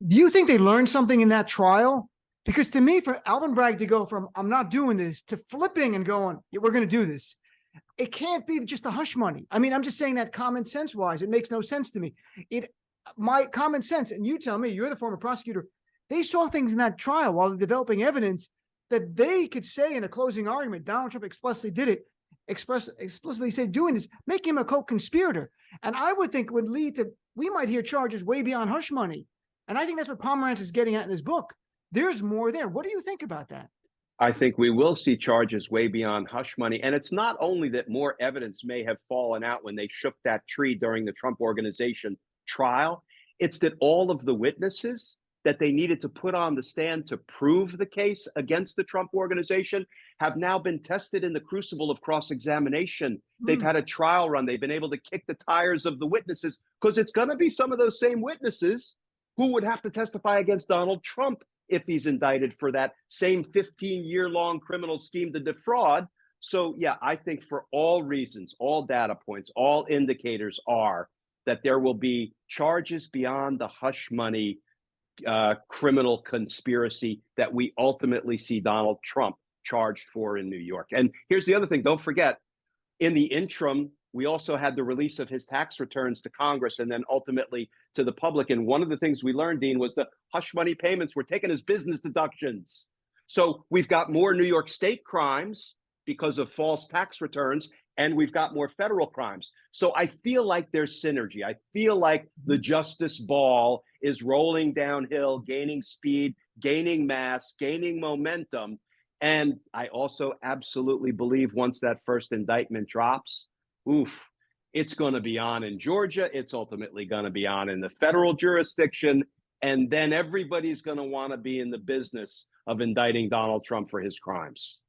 Do you think they learned something in that trial? Because to me, for Alvin Bragg to go from "I'm not doing this" to flipping and going, "Yeah, we're going to do this," it can't be just a hush money. I mean, I'm just saying that common sense wise, it makes no sense to me. It, my common sense, and you tell me, you're the former prosecutor. They saw things in that trial while they're developing evidence that they could say in a closing argument. Donald Trump explicitly did it, explicitly said doing this, make him a co-conspirator. And I would think it would lead to, we might hear charges way beyond hush money. And I think that's what Pomerantz is getting at in his book. There's more there. What do you think about that? I think we will see charges way beyond hush money. And it's not only that more evidence may have fallen out when they shook that tree during the Trump Organization trial, it's that all of the witnesses that they needed to put on the stand to prove the case against the Trump Organization have now been tested in the crucible of cross-examination. They've had a trial run. They've been able to kick the tires of the witnesses because it's going to be some of those same witnesses who would have to testify against Donald Trump if he's indicted for that same 15-year-long criminal scheme to defraud. So, yeah, I think for all reasons, all data points, all indicators are that there will be charges beyond the hush money criminal conspiracy that we ultimately see Donald Trump charged for in New York. And here's the other thing. Don't forget, in the interim, we also had the release of his tax returns to Congress and then ultimately to the public. And one of the things we learned, Dean, was the hush money payments were taken as business deductions. So we've got more New York State crimes because of false tax returns, and we've got more federal crimes. So I feel like there's synergy. I feel like the justice ball is rolling downhill, gaining speed, gaining mass, gaining momentum. And I also absolutely believe once that first indictment drops, oof, it's going to be on in Georgia. It's ultimately going to be on in the federal jurisdiction. And then everybody's going to want to be in the business of indicting Donald Trump for his crimes.